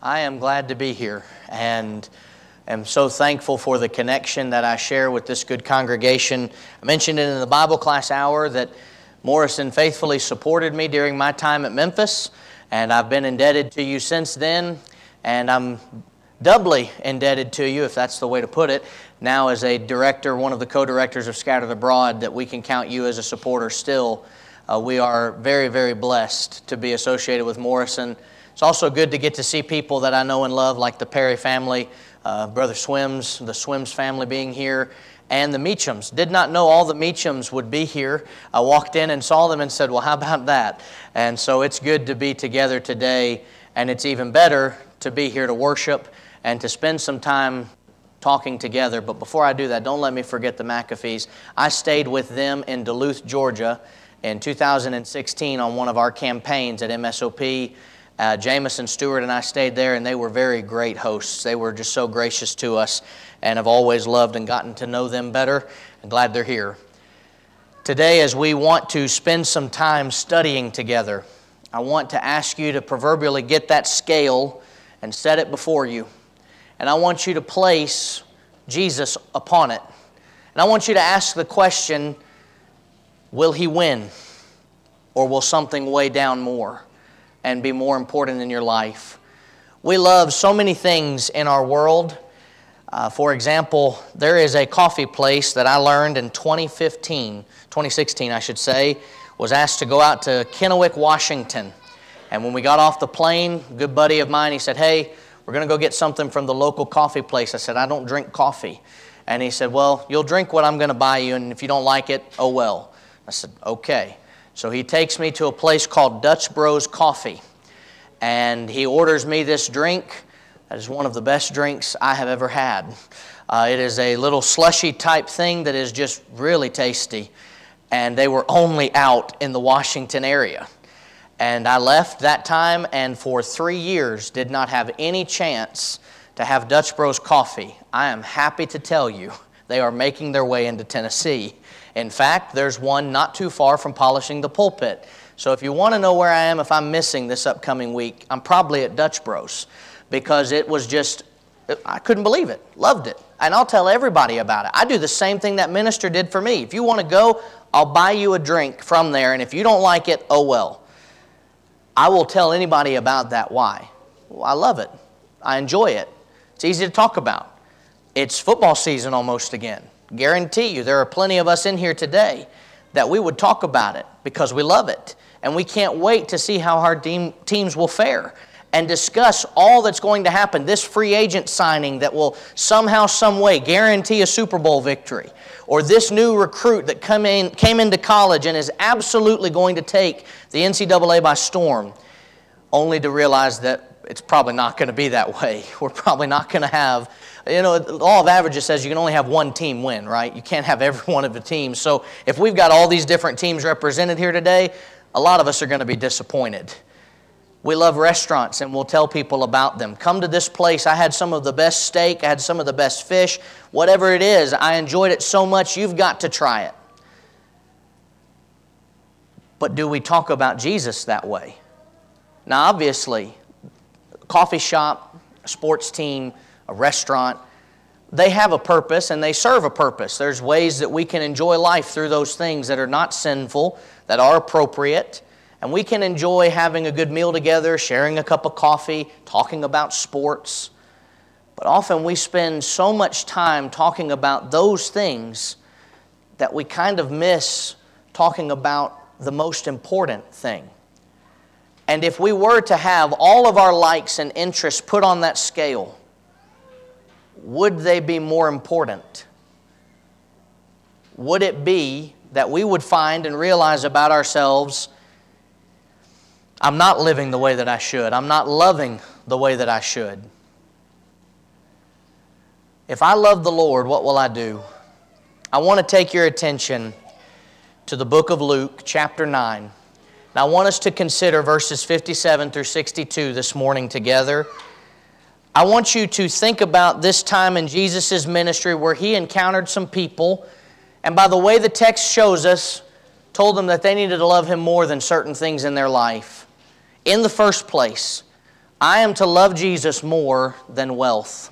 I am glad to be here and am so thankful for the connection that I share with this good congregation. I mentioned it in the Bible class hour that Morrison faithfully supported me during my time at Memphis, and I've been indebted to you since then, and I'm doubly indebted to you, if that's the way to put it, now as a director, one of the co-directors of Scattered Abroad, that we can count you as a supporter still. We are very, very blessed to be associated with Morrison. It's also good to get to see people that I know and love, like the Perry family, Brother Swims, the Swims family being here, and the Meachams. Did not know all the Meachams would be here. I walked in and saw them and said, well, how about that? And so it's good to be together today, and it's even better to be here to worship and to spend some time talking together. But before I do that, don't let me forget the McAfees. I stayed with them in Duluth, Georgia in 2016 on one of our campaigns at MSOP. Jameson Stewart and I stayed there, and they were very great hosts. They were just so gracious to us, and have always loved and gotten to know them better. I'm glad they're here. Today, as we want to spend some time studying together, I want to ask you to proverbially get that scale and set it before you. And I want you to place Jesus upon it. And I want you to ask the question, will He win? Or will something weigh down more and be more important in your life? We love so many things in our world. For example, there is a coffee place that I learned in 2016 I should say, was asked to go out to Kennewick, Washington. And when we got off the plane, a good buddy of mine, he said, hey, we're going to go get something from the local coffee place. I said, I don't drink coffee. And he said, well, you'll drink what I'm going to buy you, and if you don't like it, oh well. I said, okay. So he takes me to a place called Dutch Bros Coffee, and he orders me this drink. That is one of the best drinks I have ever had. It is a little slushy type thing that is just really tasty, and they were only out in the Washington area. And I left that time, and for 3 years did not have any chance to have Dutch Bros Coffee. I am happy to tell you they are making their way into Tennessee. In fact, there's one not too far from Polishing the Pulpit. So if you want to know where I am if I'm missing this upcoming week, I'm probably at Dutch Bros, because it was just, I couldn't believe it. Loved it. And I'll tell everybody about it. I do the same thing that minister did for me. If you want to go, I'll buy you a drink from there, and if you don't like it, oh well. I will tell anybody about that. Why? Well, I love it. I enjoy it. It's easy to talk about. It's football season almost again. Guarantee you there are plenty of us in here today that we would talk about it because we love it. And we can't wait to see how our teams will fare and discuss all that's going to happen. This free agent signing that will somehow, some way guarantee a Super Bowl victory. Or this new recruit that came into college and is absolutely going to take the NCAA by storm, only to realize that it's probably not going to be that way. We're probably not going to have, the law of averages says you can only have one team win, right? You can't have every one of the teams. So if we've got all these different teams represented here today, a lot of us are going to be disappointed. We love restaurants, and we'll tell people about them. Come to this place. I had some of the best steak. I had some of the best fish. Whatever it is, I enjoyed it so much, you've got to try it. But do we talk about Jesus that way? Now, obviously, a coffee shop, a sports team, a restaurant, they have a purpose and they serve a purpose. There's ways that we can enjoy life through those things that are not sinful, that are appropriate. And we can enjoy having a good meal together, sharing a cup of coffee, talking about sports. But often we spend so much time talking about those things that we kind of miss talking about the most important thing. And if we were to have all of our likes and interests put on that scale, would they be more important? Would it be that we would find and realize about ourselves, I'm not living the way that I should. I'm not loving the way that I should. If I love the Lord, what will I do? I want to take your attention to the book of Luke, chapter 9. And I want us to consider verses 57 through 62 this morning together. I want you to think about this time in Jesus' ministry where He encountered some people, and by the way the text shows us, told them that they needed to love Him more than certain things in their life. In the first place, I am to love Jesus more than wealth.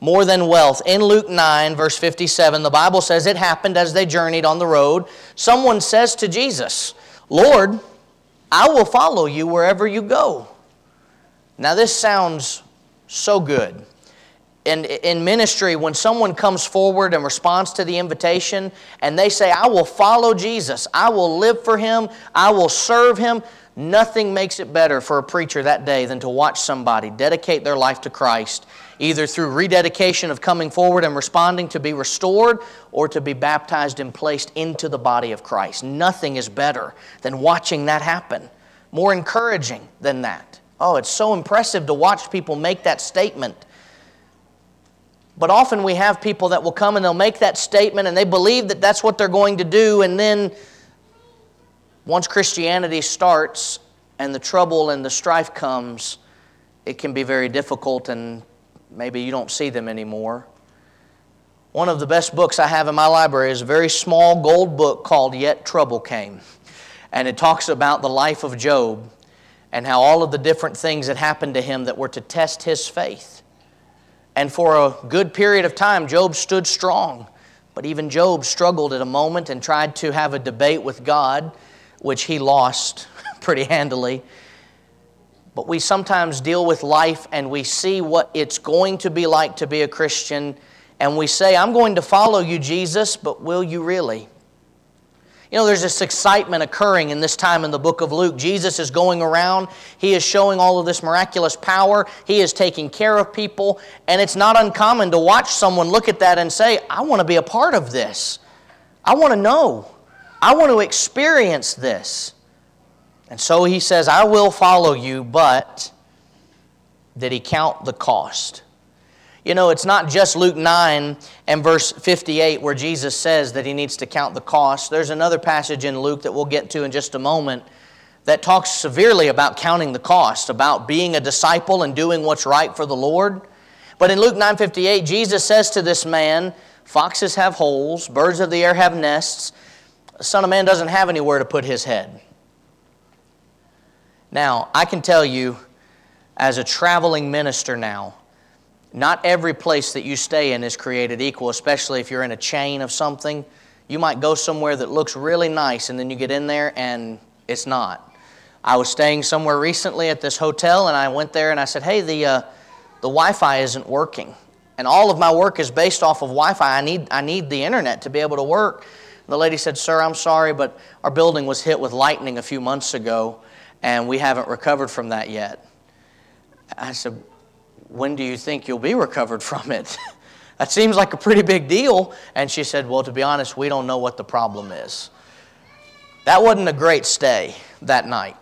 More than wealth. In Luke 9, verse 57, the Bible says it happened as they journeyed on the road. Someone says to Jesus, Lord, I will follow you wherever you go. Now this sounds so good. And in ministry, when someone comes forward and responds to the invitation and they say, I will follow Jesus, I will live for Him, I will serve Him, nothing makes it better for a preacher that day than to watch somebody dedicate their life to Christ, either through rededication of coming forward and responding to be restored or to be baptized and placed into the body of Christ. Nothing is better than watching that happen. More encouraging than that. Oh, it's so impressive to watch people make that statement. But often we have people that will come and they'll make that statement and they believe that that's what they're going to do, and then once Christianity starts and the trouble and the strife comes, it can be very difficult and maybe you don't see them anymore. One of the best books I have in my library is a very small gold book called Yet Trouble Came. And it talks about the life of Job and how all of the different things that happened to him that were to test his faith. And for a good period of time, Job stood strong. But even Job struggled at a moment and tried to have a debate with God, which he lost pretty handily. But we sometimes deal with life and we see what it's going to be like to be a Christian, and we say, I'm going to follow you, Jesus, but will you really? You know, there's this excitement occurring in this time in the book of Luke. Jesus is going around. He is showing all of this miraculous power. He is taking care of people. And it's not uncommon to watch someone look at that and say, I want to be a part of this. I want to know. I want to experience this. And so he says, I will follow you, but did he count the cost? You know, it's not just Luke 9 and verse 58 where Jesus says that he needs to count the cost. There's another passage in Luke that we'll get to in just a moment that talks severely about counting the cost, about being a disciple and doing what's right for the Lord. But in Luke 9:58, Jesus says to this man, foxes have holes, birds of the air have nests, the Son of Man doesn't have anywhere to put his head. Now, I can tell you, as a traveling minister now, not every place that you stay in is created equal, especially if you're in a chain of something. You might go somewhere that looks really nice, and then you get in there and it's not. I was staying somewhere recently at this hotel, and I went there and I said, hey, the Wi-Fi isn't working. And all of my work is based off of Wi-Fi. I need the internet to be able to work. The lady said, sir, I'm sorry, but our building was hit with lightning a few months ago, and we haven't recovered from that yet. I said, when do you think you'll be recovered from it? That seems like a pretty big deal. And she said, well, to be honest, we don't know what the problem is. That wasn't a great stay that night.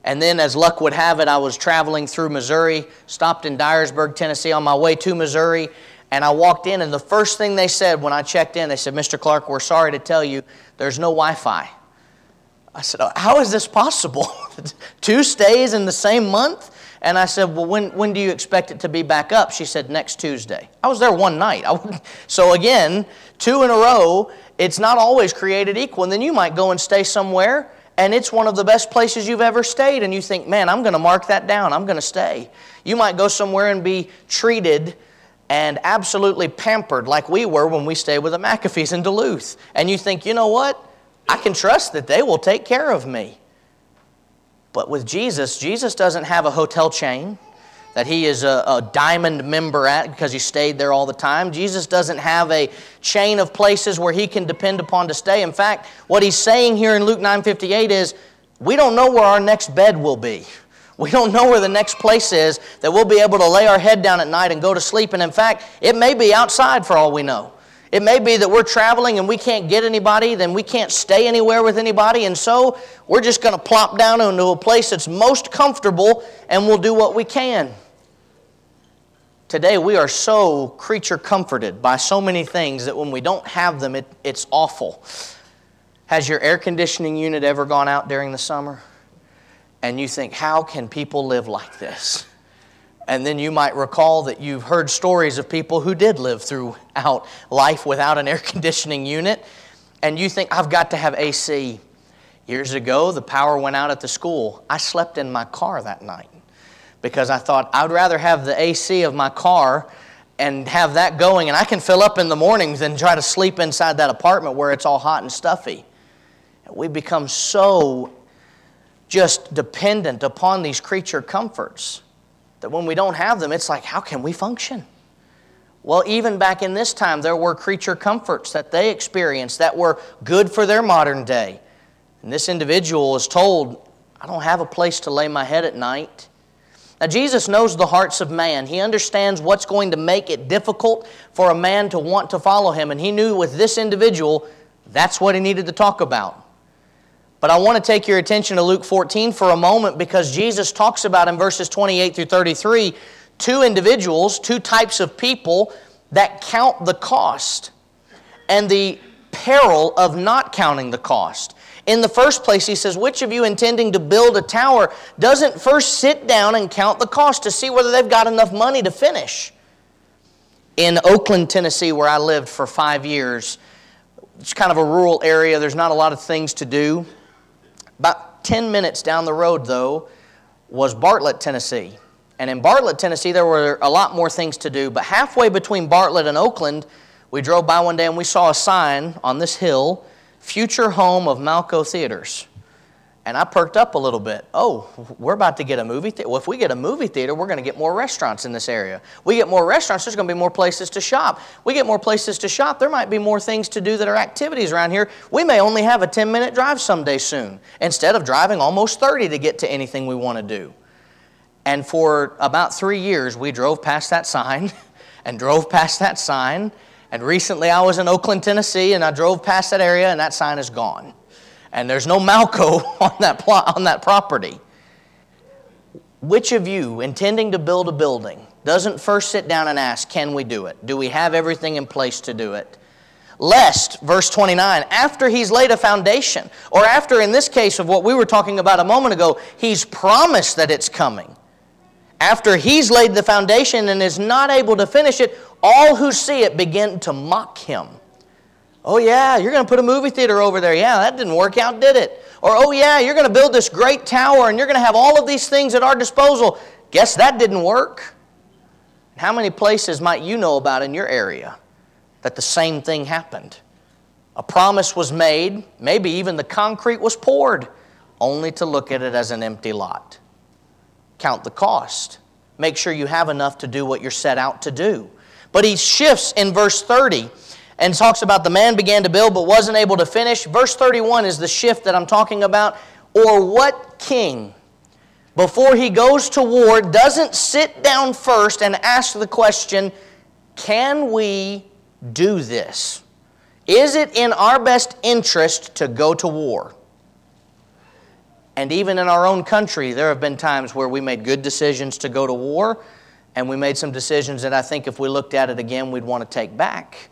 And then as luck would have it, I was traveling through Missouri, stopped in Dyersburg, Tennessee on my way to Missouri, and I walked in, and the first thing they said when I checked in, they said, Mr. Clarke, we're sorry to tell you there's no Wi-Fi. I said, how is this possible? 2 stays in the same month? And I said, well, when do you expect it to be back up? She said, next Tuesday. I was there one night. So again, 2 in a row, it's not always created equal. And then you might go and stay somewhere, and it's one of the best places you've ever stayed, and you think, man, I'm going to mark that down. I'm going to stay. You might go somewhere and be treated and absolutely pampered like we were when we stayed with the McAfees in Duluth. And you think, you know what? I can trust that they will take care of me. But with Jesus, Jesus doesn't have a hotel chain that he is a diamond member at because he stayed there all the time. Jesus doesn't have a chain of places where he can depend upon to stay. In fact, what he's saying here in Luke 9:58 is, we don't know where our next bed will be. We don't know where the next place is that we'll be able to lay our head down at night and go to sleep. And in fact, it may be outside for all we know. It may be that we're traveling and we can't get anybody, then we can't stay anywhere with anybody, and so we're just going to plop down into a place that's most comfortable and we'll do what we can. Today we are so creature comforted by so many things that when we don't have them, it's awful. Has your air conditioning unit ever gone out during the summer? And you think, how can people live like this? And then you might recall that you've heard stories of people who did live throughout life without an air conditioning unit. And you think, I've got to have AC. Years ago, the power went out at the school. I slept in my car that night because I thought I'd rather have the AC of my car and have that going, and I can fill up in the mornings than try to sleep inside that apartment where it's all hot and stuffy. We become so just dependent upon these creature comforts that when we don't have them, it's like, how can we function? Well, even back in this time, there were creature comforts that they experienced that were good for their modern day. And this individual was told, I don't have a place to lay my head at night. Now, Jesus knows the hearts of man. He understands what's going to make it difficult for a man to want to follow Him. And He knew with this individual, that's what He needed to talk about. But I want to take your attention to Luke 14 for a moment, because Jesus talks about in verses 28 through 33, two individuals, two types of people that count the cost and the peril of not counting the cost. In the first place, He says, which of you intending to build a tower doesn't first sit down and count the cost to see whether they've got enough money to finish? In Oakland, Tennessee, where I lived for 5 years, it's kind of a rural area. There's not a lot of things to do. About 10 minutes down the road, though, was Bartlett, Tennessee. And in Bartlett, Tennessee, there were a lot more things to do. But halfway between Bartlett and Oakland, we drove by one day and we saw a sign on this hill, Future Home of Malco Theaters. And I perked up a little bit. Oh, we're about to get a movie theater. Well, if we get a movie theater, we're going to get more restaurants in this area. We get more restaurants, there's going to be more places to shop. We get more places to shop, there might be more things to do that are activities around here. We may only have a 10-minute drive someday soon, instead of driving almost 30 to get to anything we want to do. And for about 3 years, we drove past that sign and drove past that sign. And recently I was in Oakland, Tennessee, and I drove past that area, and that sign is gone. And there's no Malco on that property. Which of you, intending to build a building, doesn't first sit down and ask, can we do it? Do we have everything in place to do it? Lest, verse 29, after he's laid a foundation, or after, in this case of what we were talking about a moment ago, he's promised that it's coming. After he's laid the foundation and is not able to finish it, all who see it begin to mock him. Oh yeah, you're going to put a movie theater over there. Yeah, that didn't work out, did it? Or oh yeah, you're going to build this great tower and you're going to have all of these things at our disposal. Guess that didn't work. How many places might you know about in your area that the same thing happened? A promise was made, maybe even the concrete was poured, only to look at it as an empty lot. Count the cost. Make sure you have enough to do what you're set out to do. But he shifts in verse 30 and talks about the man began to build but wasn't able to finish. Verse 31 is the shift that I'm talking about. Or what king, before he goes to war, doesn't sit down first and ask the question, can we do this? Is it in our best interest to go to war? And even in our own country, there have been times where we made good decisions to go to war, and we made some decisions that I think if we looked at it again, we'd want to take back.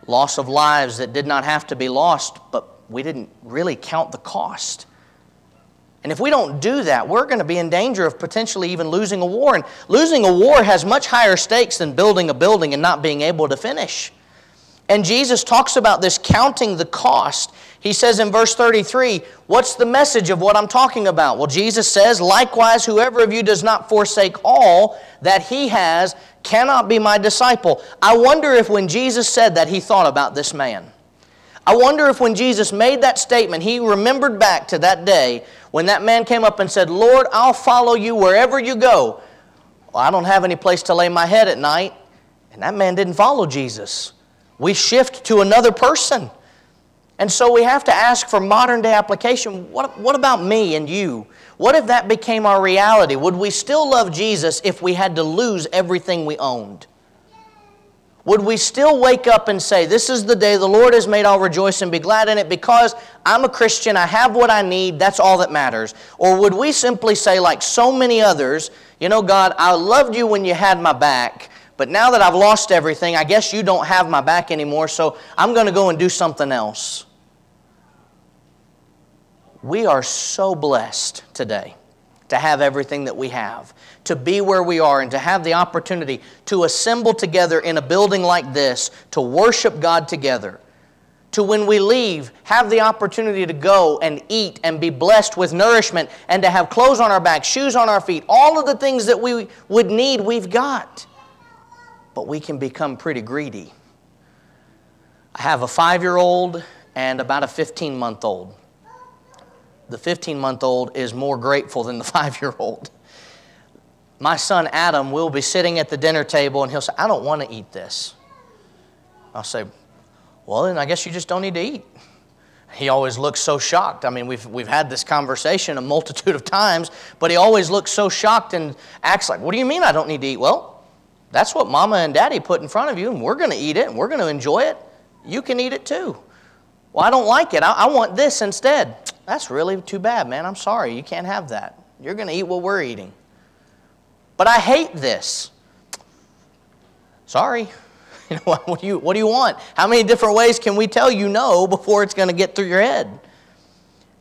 Loss of lives that did not have to be lost, but we didn't really count the cost. And if we don't do that, we're going to be in danger of potentially even losing a war. And losing a war has much higher stakes than building a building and not being able to finish. And Jesus talks about this counting the cost. He says in verse 33, what's the message of what I'm talking about? Well, Jesus says, likewise, whoever of you does not forsake all that he has cannot be my disciple. I wonder if when Jesus said that, he thought about this man. I wonder if when Jesus made that statement, he remembered back to that day when that man came up and said, Lord, I'll follow you wherever you go. Well, I don't have any place to lay my head at night. And that man didn't follow Jesus. We shift to another person. And so we have to ask for modern day application, what about me and you? What if that became our reality? Would we still love Jesus if we had to lose everything we owned? Would we still wake up and say, this is the day the Lord has made, I'll rejoice and be glad in it because I'm a Christian, I have what I need, that's all that matters? Or would we simply say, like so many others, you know, God, I loved you when you had my back, but now that I've lost everything, I guess you don't have my back anymore, so I'm going to go and do something else. We are so blessed today to have everything that we have, to be where we are, and to have the opportunity to assemble together in a building like this, to worship God together, to when we leave, have the opportunity to go and eat and be blessed with nourishment and to have clothes on our back, shoes on our feet, all of the things that we would need, we've got. But we can become pretty greedy. I have a 5-year-old and about a 15-month-old. The 15-month-old is more grateful than the 5-year-old. My son Adam will be sitting at the dinner table and he'll say, I don't want to eat this. I'll say, well, then I guess you just don't need to eat. He always looks so shocked. I mean, we've had this conversation a multitude of times, but he always looks so shocked and acts like, what do you mean I don't need to eat? Well, that's what Mama and Daddy put in front of you, and we're going to eat it, and we're going to enjoy it. You can eat it too. Well, I don't like it. I want this instead. That's really too bad, man. I'm sorry. You can't have that. You're going to eat what we're eating. But I hate this. Sorry. What do you want? How many different ways can we tell you no before it's going to get through your head?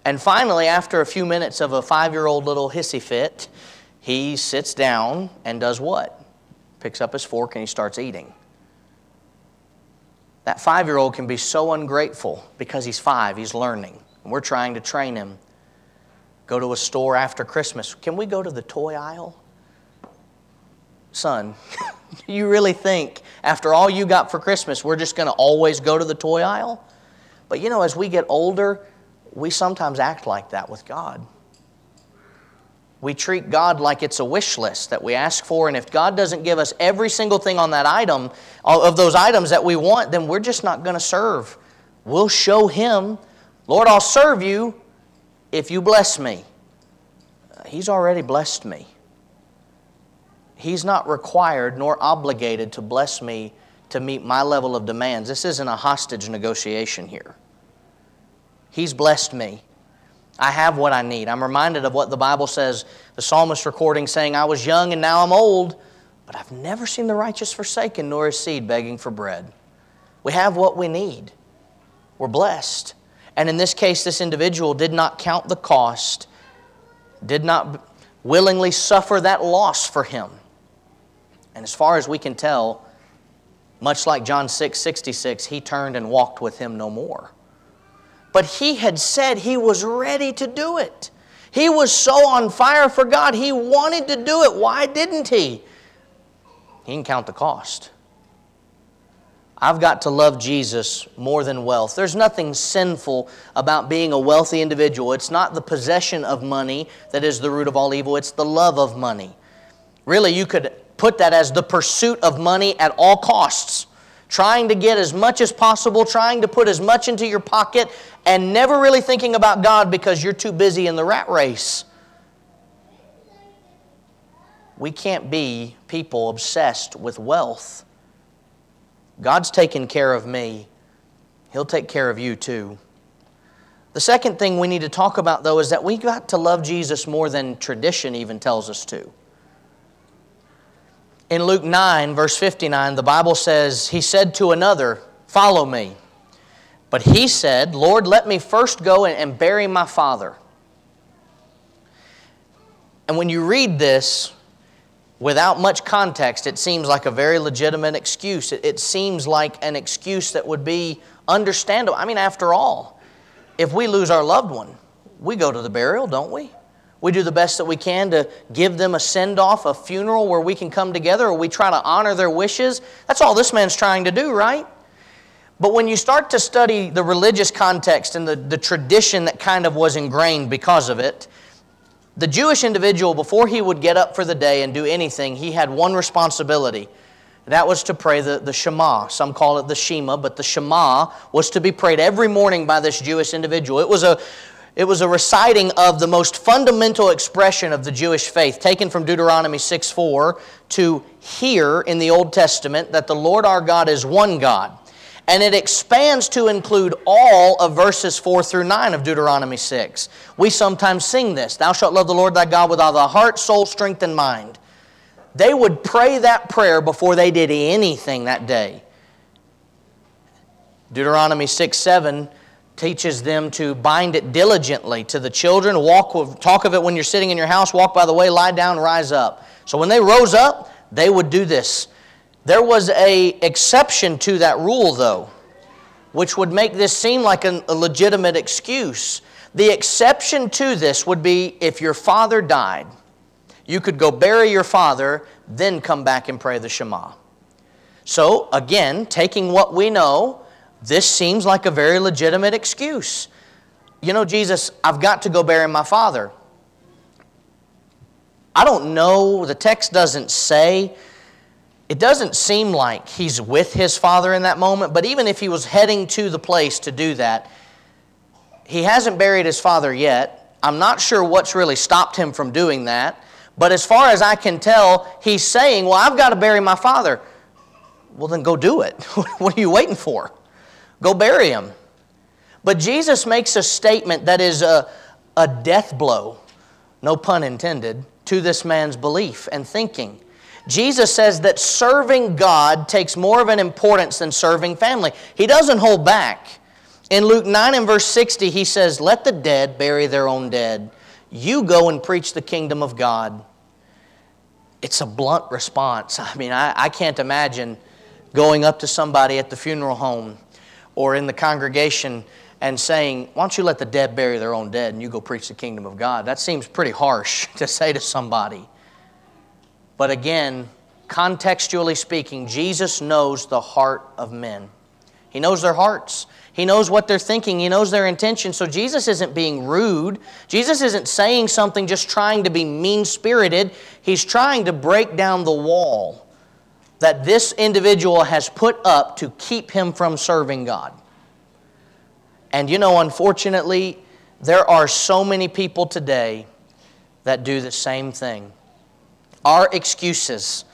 And finally, after a few minutes of a 5-year-old little hissy fit, he sits down and does what? Picks up his fork and he starts eating. That 5-year-old can be so ungrateful because he's 5, he's learning. And we're trying to train him. Go to a store after Christmas. Can we go to the toy aisle? Son, do you really think after all you got for Christmas, we're just going to always go to the toy aisle? But you know, as we get older, we sometimes act like that with God. We treat God like it's a wish list that we ask for, and if God doesn't give us every single thing on that item, of those items that we want, then we're just not going to serve. We'll show Him, Lord, I'll serve you if you bless me. He's already blessed me. He's not required nor obligated to bless me to meet my level of demands. This isn't a hostage negotiation here. He's blessed me. I have what I need. I'm reminded of what the Bible says, the psalmist recording saying, I was young and now I'm old, but I've never seen the righteous forsaken nor his seed begging for bread. We have what we need. We're blessed. And in this case, this individual did not count the cost, did not willingly suffer that loss for him. And as far as we can tell, much like John 6:66, he turned and walked with him no more. But he had said he was ready to do it. He was so on fire for God. He wanted to do it. Why didn't he? He didn't count the cost. I've got to love Jesus more than wealth. There's nothing sinful about being a wealthy individual. It's not the possession of money that is the root of all evil. It's the love of money. Really, you could put that as the pursuit of money at all costs. Trying to get as much as possible, trying to put as much into your pocket, and never really thinking about God because you're too busy in the rat race. We can't be people obsessed with wealth. God's taken care of me. He'll take care of you too. The second thing we need to talk about, though, is that we got to love Jesus more than tradition even tells us to. In Luke 9, verse 59, the Bible says, He said to another, follow me. But he said, Lord, let me first go and bury my father. And when you read this, without much context, it seems like a very legitimate excuse. It seems like an excuse that would be understandable. I mean, after all, if we lose our loved one, we go to the burial, don't we? We do the best that we can to give them a send-off, a funeral where we can come together, or we try to honor their wishes. That's all this man's trying to do, right? But when you start to study the religious context and the tradition that kind of was ingrained because of it, the Jewish individual, before he would get up for the day and do anything, he had one responsibility. That was to pray the Shema. Some call it the Shema, but the Shema was to be prayed every morning by this Jewish individual. It was a reciting of the most fundamental expression of the Jewish faith, taken from Deuteronomy 6:4 to here in the Old Testament, that the Lord our God is one God. And it expands to include all of verses 4 through 9 of Deuteronomy 6. We sometimes sing this, Thou shalt love the Lord thy God with all thy heart, soul, strength, and mind. They would pray that prayer before they did anything that day. Deuteronomy 6:7 teaches them to bind it diligently to the children. Talk of it when you're sitting in your house. Walk by the way, lie down, rise up. So when they rose up, they would do this. There was an exception to that rule, though. which would make this seem like a legitimate excuse. The exception to this would be if your father died. You could go bury your father, then come back and pray the Shema. So, again, taking what we know, this seems like a very legitimate excuse. You know, Jesus, I've got to go bury my father. I don't know, the text doesn't say. It doesn't seem like he's with his father in that moment, but even if he was heading to the place to do that, he hasn't buried his father yet. I'm not sure what's really stopped him from doing that, but as far as I can tell, he's saying, well, I've got to bury my father. Well, then go do it. What are you waiting for? Go bury him. But Jesus makes a statement that is a death blow, no pun intended, to this man's belief and thinking. Jesus says that serving God takes more of an importance than serving family. He doesn't hold back. In Luke 9 and verse 60, he says, let the dead bury their own dead. You go and preach the kingdom of God. It's a blunt response. I mean, I can't imagine going up to somebody at the funeral home or in the congregation and saying, why don't you let the dead bury their own dead and you go preach the kingdom of God? That seems pretty harsh to say to somebody. But again, contextually speaking, Jesus knows the heart of men. He knows their hearts. He knows what they're thinking. He knows their intentions. So Jesus isn't being rude. Jesus isn't saying something just trying to be mean-spirited. He's trying to break down the wall that this individual has put up to keep him from serving God. And you know, unfortunately, there are so many people today that do the same thing. Our excuses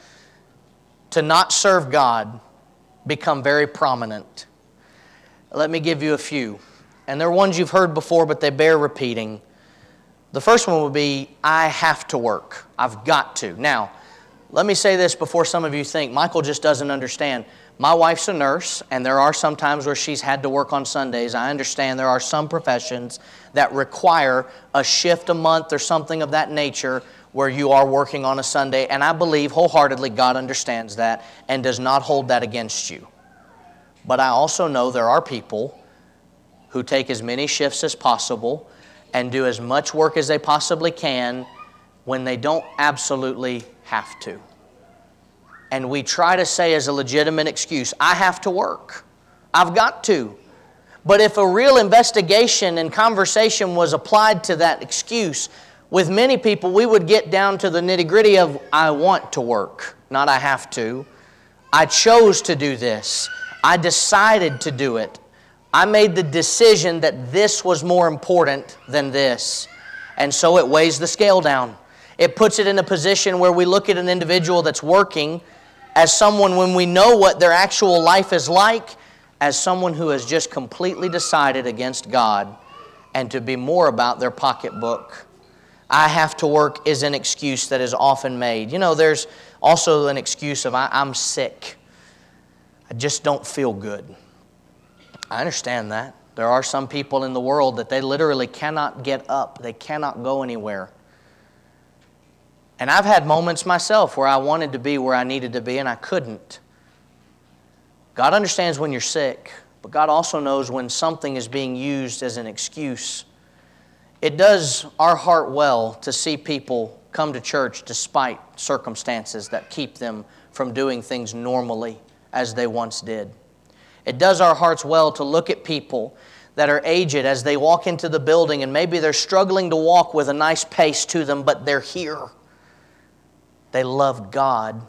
to not serve God become very prominent. Let me give you a few. And they're ones you've heard before, but they bear repeating. The first one would be, I have to work. I've got to. Now, let me say this before some of you think, Michael just doesn't understand. My wife's a nurse, and there are some times where she's had to work on Sundays. I understand there are some professions that require a shift a month or something of that nature where you are working on a Sunday, and I believe wholeheartedly God understands that and does not hold that against you. But I also know there are people who take as many shifts as possible and do as much work as they possibly can when they don't absolutely have to. And we try to say as a legitimate excuse, I have to work. I've got to. But if a real investigation and conversation was applied to that excuse, with many people we would get down to the nitty-gritty of, I want to work, not I have to. I chose to do this. I decided to do it. I made the decision that this was more important than this. And so it weighs the scale down. It puts it in a position where we look at an individual that's working as someone, when we know what their actual life is like, as someone who has just completely decided against God and to be more about their pocketbook. I have to work is an excuse that is often made. You know, there's also an excuse of I'm sick. I just don't feel good. I understand that. There are some people in the world that they literally cannot get up. They cannot go anywhere. And I've had moments myself where I wanted to be where I needed to be and I couldn't. God understands when you're sick, but God also knows when something is being used as an excuse. It does our heart well to see people come to church despite circumstances that keep them from doing things normally as they once did. It does our hearts well to look at people that are aged as they walk into the building and maybe they're struggling to walk with a nice pace to them, but they're here. They love God,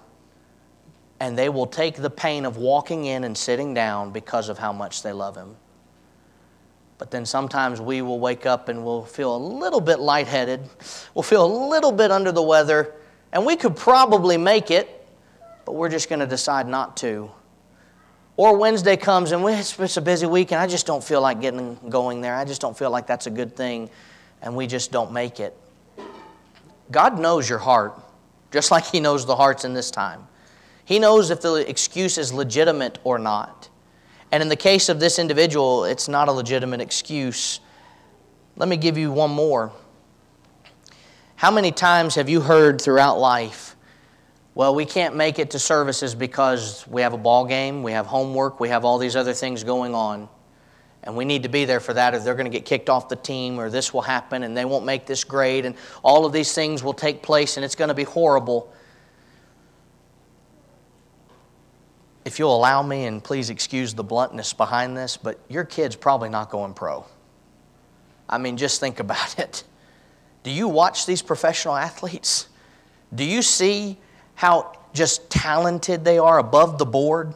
and they will take the pain of walking in and sitting down because of how much they love Him. But then sometimes we will wake up and we'll feel a little bit lightheaded. We'll feel a little bit under the weather, and we could probably make it, but we're just going to decide not to. Or Wednesday comes and it's a busy week and I just don't feel like going there. I just don't feel like that's a good thing, and we just don't make it. God knows your heart, just like He knows the hearts in this time. He knows if the excuse is legitimate or not. And in the case of this individual, it's not a legitimate excuse. Let me give you one more. How many times have you heard throughout life, Well, we can't make it to services because we have a ball game, we have homework, we have all these other things going on. And we need to be there for that, or they're going to get kicked off the team, or this will happen, and they won't make this grade, and all of these things will take place, and it's going to be horrible. If you'll allow me, and please excuse the bluntness behind this, but your kid's probably not going pro. I mean, just think about it. Do you watch these professional athletes? Do you see how just talented they are above the board?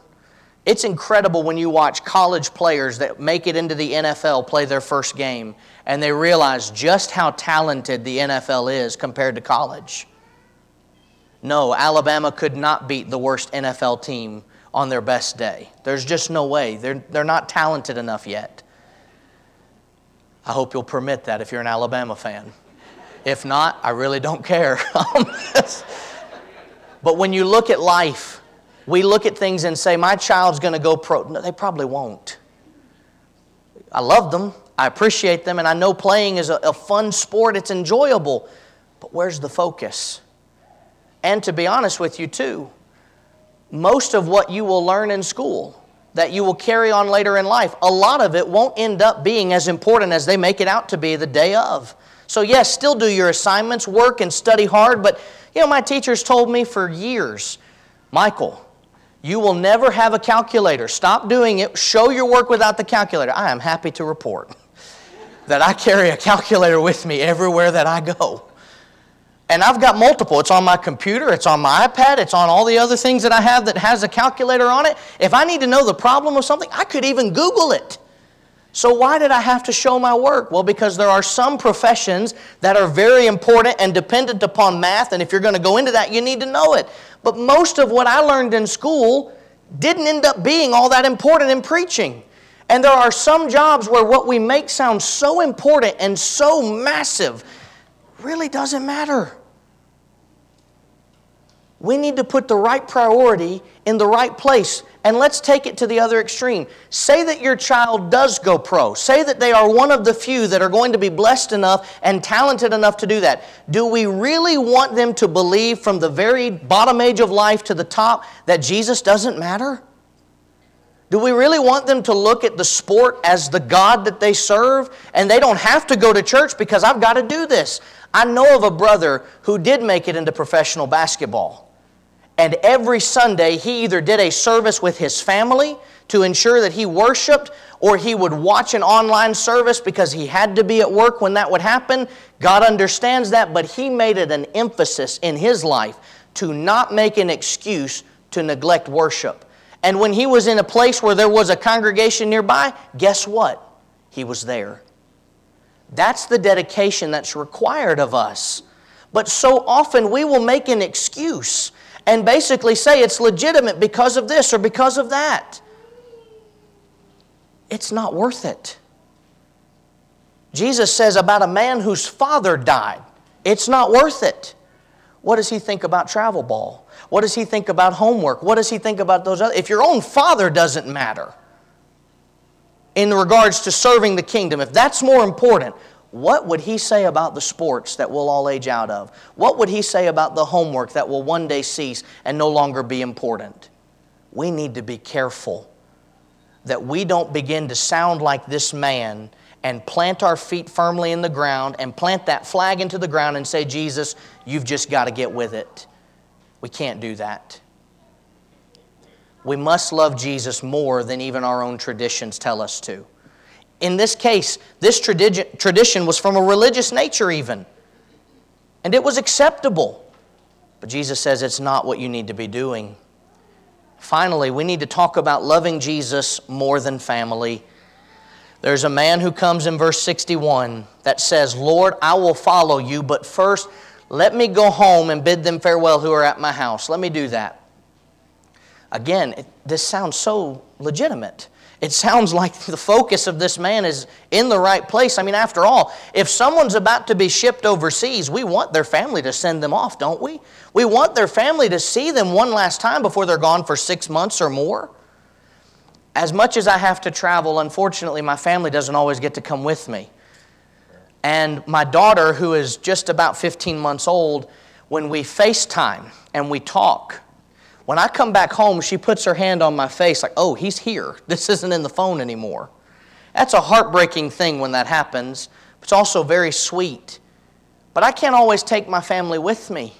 It's incredible when you watch college players that make it into the NFL play their first game, and they realize just how talented the NFL is compared to college. No, Alabama could not beat the worst NFL team on their best day. There's just no way. They're not talented enough yet. I hope you'll permit that if you're an Alabama fan. If not, I really don't care. But when you look at life, we look at things and say, my child's going to go pro. No, they probably won't. I love them. I appreciate them. And I know playing is a fun sport. It's enjoyable. But where's the focus? And to be honest with you too, most of what you will learn in school that you will carry on later in life, a lot of it won't end up being as important as they make it out to be the day of. So yes, still do your assignments, work and study hard. But you know, my teachers told me for years, Michael, you will never have a calculator. Stop doing it. Show your work without the calculator. I am happy to report that I carry a calculator with me everywhere that I go. And I've got multiple. It's on my computer. It's on my iPad. It's on all the other things that I have that has a calculator on it. If I need to know the problem of something, I could even Google it. So why did I have to show my work? Well, because there are some professions that are very important and dependent upon math, and if you're going to go into that, you need to know it. But most of what I learned in school didn't end up being all that important in preaching. And there are some jobs where what we make sound so important and so massive really doesn't matter. We need to put the right priority in the right place. And let's take it to the other extreme. Say that your child does go pro. Say that they are one of the few that are going to be blessed enough and talented enough to do that. Do we really want them to believe from the very bottom age of life to the top that Jesus doesn't matter? Do we really want them to look at the sport as the God that they serve and they don't have to go to church because I've got to do this? I know of a brother who did make it into professional basketball. And every Sunday, he either did a service with his family to ensure that he worshiped, or he would watch an online service because he had to be at work when that would happen. God understands that, but he made it an emphasis in his life to not make an excuse to neglect worship. And when he was in a place where there was a congregation nearby, guess what? He was there. That's the dedication that's required of us. But so often we will make an excuse and basically say it's legitimate because of this or because of that. It's not worth it. Jesus says about a man whose father died, it's not worth it. What does he think about travel ball? What does he think about homework? What does he think about those other? If your own father doesn't matter in regards to serving the kingdom, if that's more important, what would he say about the sports that we'll all age out of? What would he say about the homework that will one day cease and no longer be important? We need to be careful that we don't begin to sound like this man and plant our feet firmly in the ground and plant that flag into the ground and say, Jesus, you've just got to get with it. We can't do that. We must love Jesus more than even our own traditions tell us to. In this case, this tradition was from a religious nature even. And it was acceptable. But Jesus says it's not what you need to be doing. Finally, we need to talk about loving Jesus more than family. There's a man who comes in verse 61 that says, Lord, I will follow you, but first let me go home and bid them farewell who are at my house. Let me do that. Again, this sounds so legitimate. It sounds like the focus of this man is in the right place. I mean, after all, if someone's about to be shipped overseas, we want their family to send them off, don't we? We want their family to see them one last time before they're gone for 6 months or more. As much as I have to travel, unfortunately, my family doesn't always get to come with me. And my daughter, who is just about 15 months old, when we FaceTime and we talk, when I come back home, she puts her hand on my face like, oh, he's here. This isn't in the phone anymore. That's a heartbreaking thing when that happens. It's also very sweet. But I can't always take my family with me.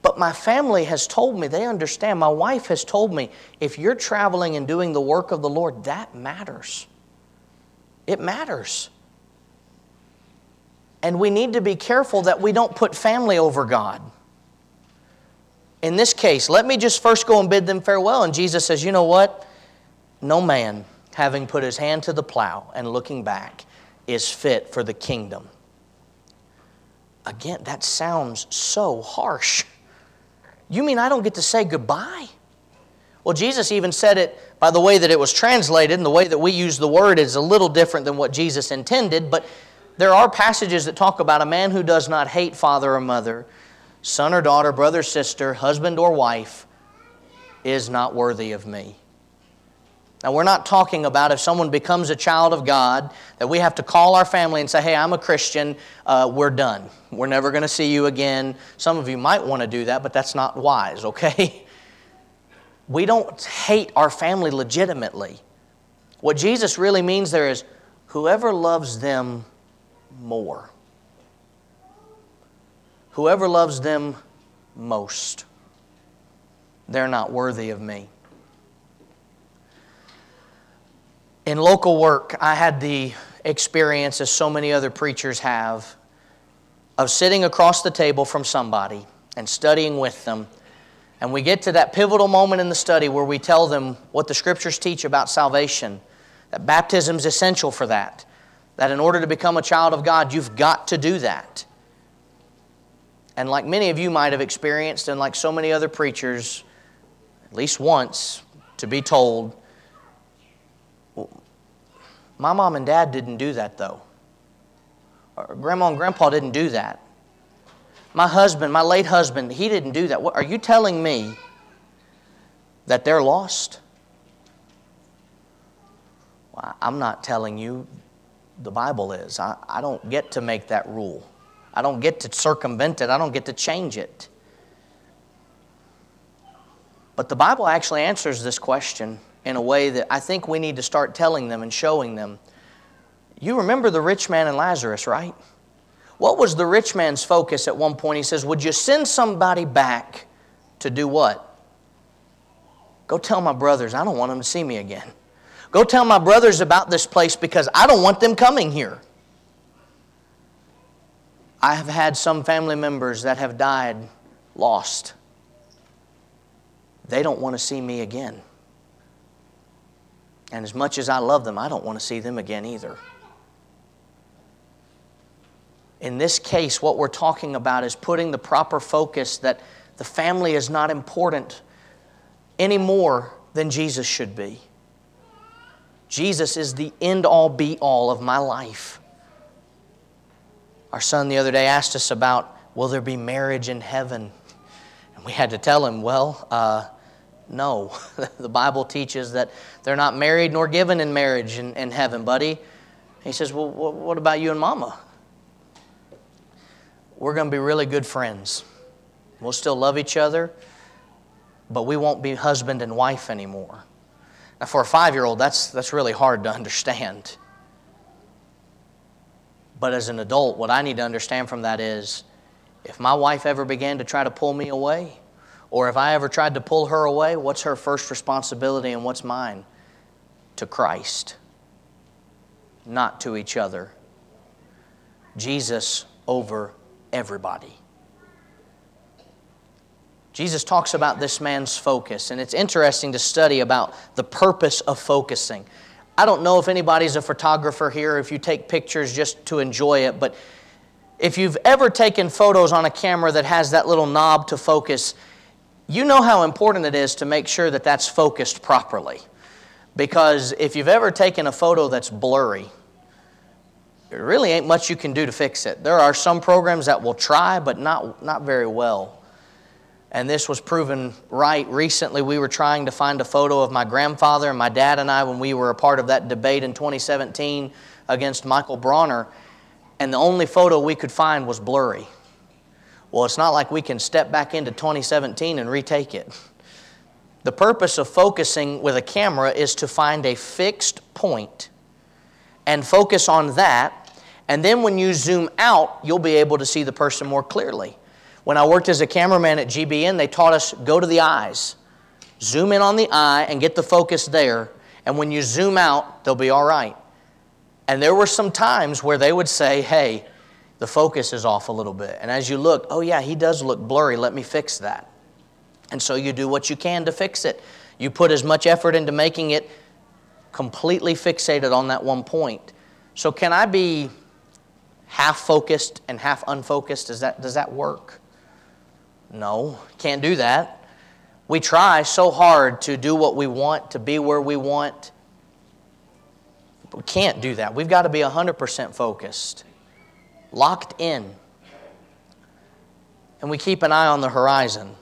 But my family has told me, they understand. My wife has told me, if you're traveling and doing the work of the Lord, that matters. It matters. And we need to be careful that we don't put family over God. In this case, let me just first go and bid them farewell. And Jesus says, you know what? No man, having put his hand to the plow and looking back, is fit for the kingdom. Again, that sounds so harsh. You mean I don't get to say goodbye? Well, Jesus even said it by the way that it was translated, and the way that we use the word is a little different than what Jesus intended, but there are passages that talk about a man who does not hate father or mother, son or daughter, brother or sister, husband or wife, is not worthy of me. Now, we're not talking about if someone becomes a child of God, that we have to call our family and say, hey, I'm a Christian, we're done. We're never going to see you again. Some of you might want to do that, but that's not wise, okay? We don't hate our family legitimately. What Jesus really means there is, whoever loves them more. Whoever loves them most, they're not worthy of me. In local work, I had the experience, as so many other preachers have, of sitting across the table from somebody and studying with them. And we get to that pivotal moment in the study where we tell them what the Scriptures teach about salvation, that baptism is essential for that, that in order to become a child of God, you've got to do that. And like many of you might have experienced, and like so many other preachers, at least once, to be told, my mom and dad didn't do that though. Or grandma and grandpa didn't do that. My husband, my late husband, he didn't do that. What, are you telling me that they're lost? Well, I'm not telling you. The Bible is. I don't get to make that rule. I don't get to circumvent it. I don't get to change it. But the Bible actually answers this question in a way that I think we need to start telling them and showing them. You remember the rich man and Lazarus, right? What was the rich man's focus at one point? He says, would you send somebody back to do what? Go tell my brothers I don't want them to see me again. Go tell my brothers about this place because I don't want them coming here. I have had some family members that have died lost. They don't want to see me again. And as much as I love them, I don't want to see them again either. In this case, what we're talking about is putting the proper focus that the family is not important any more than Jesus should be. Jesus is the end-all, be-all of my life. Our son the other day asked us about, will there be marriage in heaven? And we had to tell him, well, no. The Bible teaches that they're not married nor given in marriage in heaven, buddy. He says, well, what about you and Mama? We're going to be really good friends. We'll still love each other, but we won't be husband and wife anymore. Now, for a 5-year-old, that's really hard to understand. But as an adult, what I need to understand from that is, if my wife ever began to try to pull me away, or if I ever tried to pull her away, what's her first responsibility and what's mine? To Christ, not to each other. Jesus over everybody. Jesus talks about this man's focus, and it's interesting to study about the purpose of focusing. I don't know if anybody's a photographer here, if you take pictures just to enjoy it, but if you've ever taken photos on a camera that has that little knob to focus, you know how important it is to make sure that that's focused properly. Because if you've ever taken a photo that's blurry, there really ain't much you can do to fix it. There are some programs that will try, but not very well. And this was proven right. Recently, we were trying to find a photo of my grandfather and my dad and I when we were a part of that debate in 2017 against Michael Bronner, and the only photo we could find was blurry. Well, it's not like we can step back into 2017 and retake it. The purpose of focusing with a camera is to find a fixed point and focus on that, and then when you zoom out, you'll be able to see the person more clearly. When I worked as a cameraman at GBN, they taught us, go to the eyes. Zoom in on the eye and get the focus there, and when you zoom out, they'll be all right. And there were some times where they would say, hey, the focus is off a little bit. And as you look, oh yeah, he does look blurry, let me fix that. And so you do what you can to fix it. You put as much effort into making it completely fixated on that one point. So can I be half focused and half unfocused? Does that work? No, can't do that. We try so hard to do what we want, to be where we want. But we can't do that. We've got to be 100% focused, locked in. And we keep an eye on the horizon.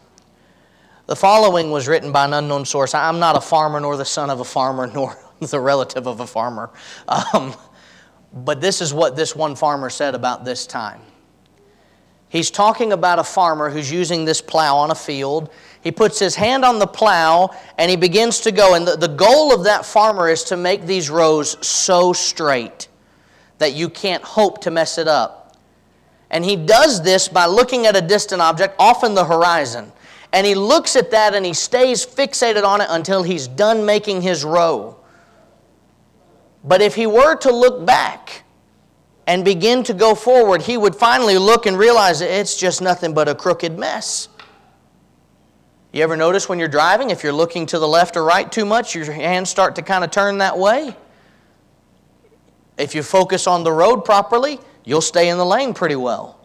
The following was written by an unknown source. I'm not a farmer, nor the son of a farmer, nor the relative of a farmer. But this is what this one farmer said about this time. He's talking about a farmer who's using this plow on a field. He puts his hand on the plow and he begins to go. And the goal of that farmer is to make these rows so straight that you can't hope to mess it up. And he does this by looking at a distant object, often the horizon. And he looks at that and he stays fixated on it until he's done making his row. But if he were to look back and begin to go forward, he would finally look and realize it's just nothing but a crooked mess. You ever notice when you're driving, if you're looking to the left or right too much, your hands start to kind of turn that way? If you focus on the road properly, you'll stay in the lane pretty well.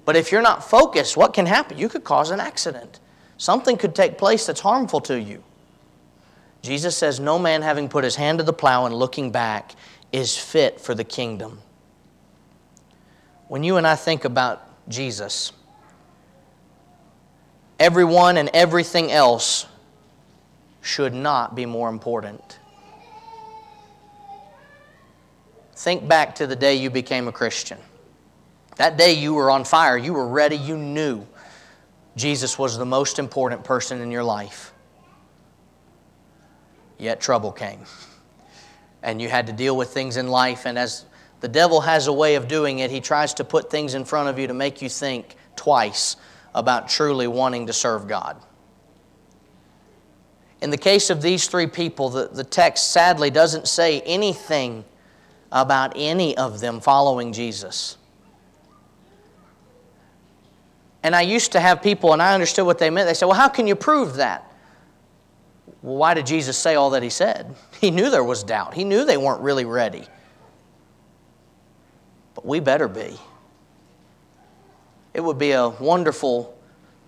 But if you're not focused, what can happen? You could cause an accident. Something could take place that's harmful to you. Jesus says, no man having put his hand to the plow and looking back is fit for the kingdom. When you and I think about Jesus, everyone and everything else should not be more important. Think back to the day you became a Christian. That day you were on fire, you were ready, you knew Jesus was the most important person in your life. Yet trouble came. And you had to deal with things in life, and as the devil has a way of doing it, he tries to put things in front of you to make you think twice about truly wanting to serve God. In the case of these three people, the text sadly doesn't say anything about any of them following Jesus. And I used to have people, and I understood what they meant. They said, well, how can you prove that? Well, why did Jesus say all that He said? He knew there was doubt. He knew they weren't really ready. But we better be. It would be a wonderful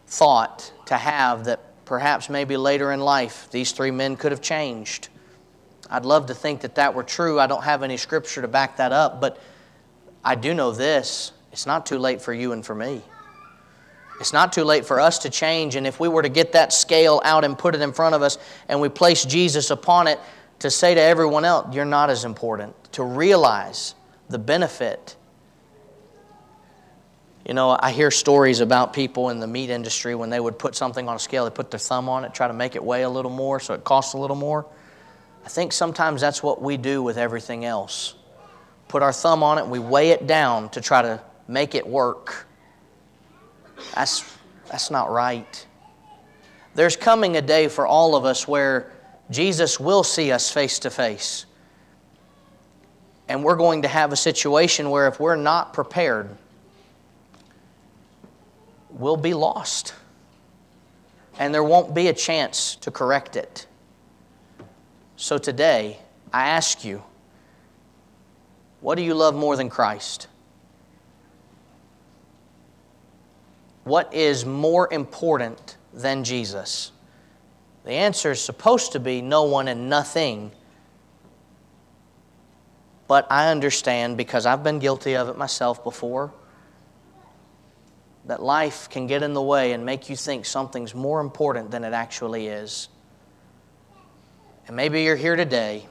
thought to have that perhaps maybe later in life these three men could have changed. I'd love to think that that were true. I don't have any scripture to back that up, but I do know this. It's not too late for you and for me. It's not too late for us to change, and if we were to get that scale out and put it in front of us and we place Jesus upon it, to say to everyone else, you're not as important, to realize the benefit. You know, I hear stories about people in the meat industry when they would put something on a scale, they put their thumb on it, try to make it weigh a little more so it costs a little more. I think sometimes that's what we do with everything else. Put our thumb on it and we weigh it down to try to make it work. That's not right. There's coming a day for all of us where Jesus will see us face to face. And we're going to have a situation where if we're not prepared, we'll be lost. And there won't be a chance to correct it. So today, I ask you, what do you love more than Christ? What is more important than Jesus? The answer is supposed to be no one and nothing. But I understand, because I've been guilty of it myself before, that life can get in the way and make you think something's more important than it actually is. And maybe you're here today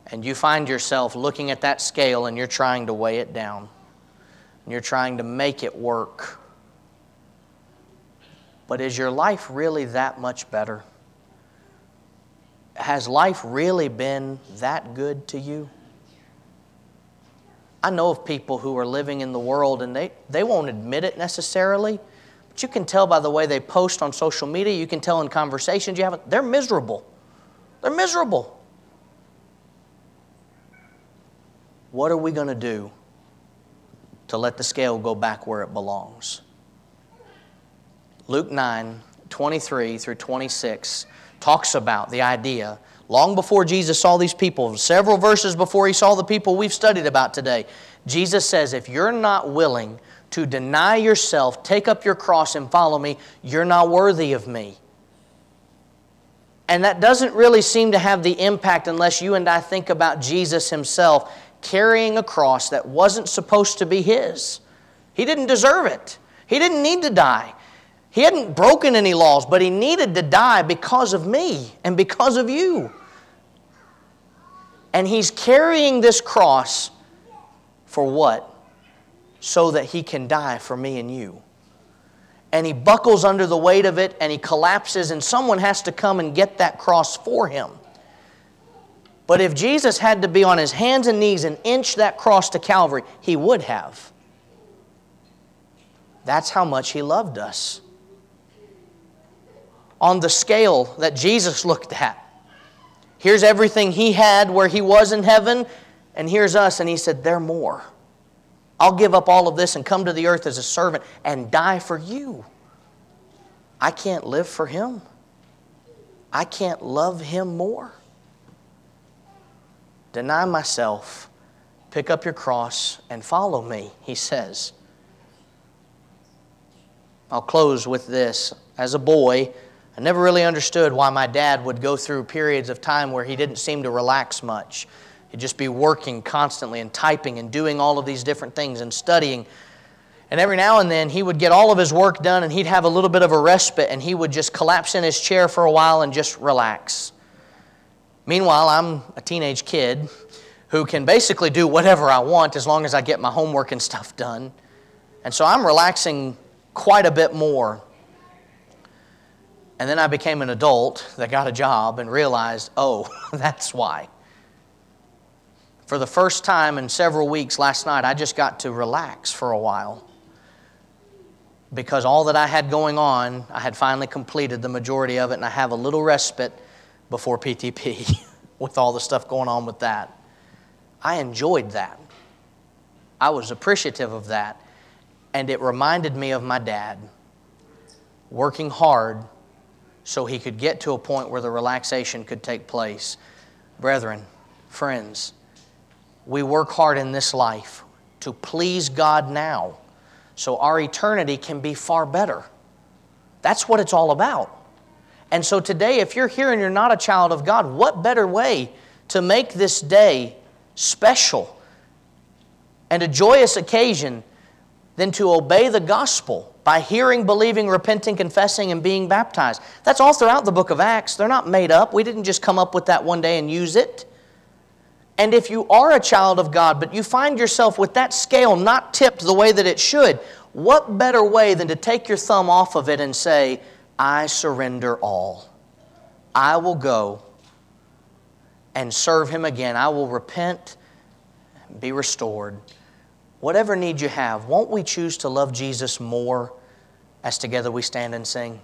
and you find yourself looking at that scale and you're trying to weigh it down. And you're trying to make it work. But is your life really that much better? Has life really been that good to you? I know of people who are living in the world and they won't admit it necessarily, but you can tell by the way they post on social media, you can tell in conversations you have, they're miserable. They're miserable. What are we going to do to let the scale go back where it belongs? Luke 9:23 through 26 talks about the idea, long before Jesus saw these people, several verses before He saw the people we've studied about today, Jesus says, if you're not willing to deny yourself, take up your cross and follow me, you're not worthy of me. And that doesn't really seem to have the impact unless you and I think about Jesus Himself carrying a cross that wasn't supposed to be His. He didn't deserve it. He didn't need to die. He hadn't broken any laws, but He needed to die because of me and because of you. And He's carrying this cross for what? So that He can die for me and you. And He buckles under the weight of it and He collapses, and someone has to come and get that cross for Him. But if Jesus had to be on His hands and knees and inch that cross to Calvary, He would have. That's how much He loved us. On the scale that Jesus looked at, here's everything He had where He was in heaven, and here's us, and He said, "They're more. I'll give up all of this and come to the earth as a servant and die for you." I can't live for Him. I can't love Him more. Deny myself, pick up your cross, and follow me, He says. I'll close with this. As a boy, I never really understood why my dad would go through periods of time where he didn't seem to relax much. He'd just be working constantly and typing and doing all of these different things and studying. And every now and then he would get all of his work done and he'd have a little bit of a respite and he would just collapse in his chair for a while and just relax. Meanwhile, I'm a teenage kid who can basically do whatever I want as long as I get my homework and stuff done. And so I'm relaxing quite a bit more. And then I became an adult that got a job and realized, oh, that's why. For the first time in several weeks last night, I just got to relax for a while. Because all that I had going on, I had finally completed the majority of it, and I have a little respite before PTP with all the stuff going on with that. I enjoyed that. I was appreciative of that. And it reminded me of my dad working hard so he could get to a point where the relaxation could take place. Brethren, friends, we work hard in this life to please God now so our eternity can be far better. That's what it's all about. And so today, if you're here and you're not a child of God, what better way to make this day special and a joyous occasion than to obey the gospel by hearing, believing, repenting, confessing, and being baptized? That's all throughout the book of Acts. They're not made up. We didn't just come up with that one day and use it. And if you are a child of God, but you find yourself with that scale not tipped the way that it should, what better way than to take your thumb off of it and say, I surrender all. I will go and serve Him again. I will repent and be restored. Whatever need you have, won't we choose to love Jesus more as together we stand and sing?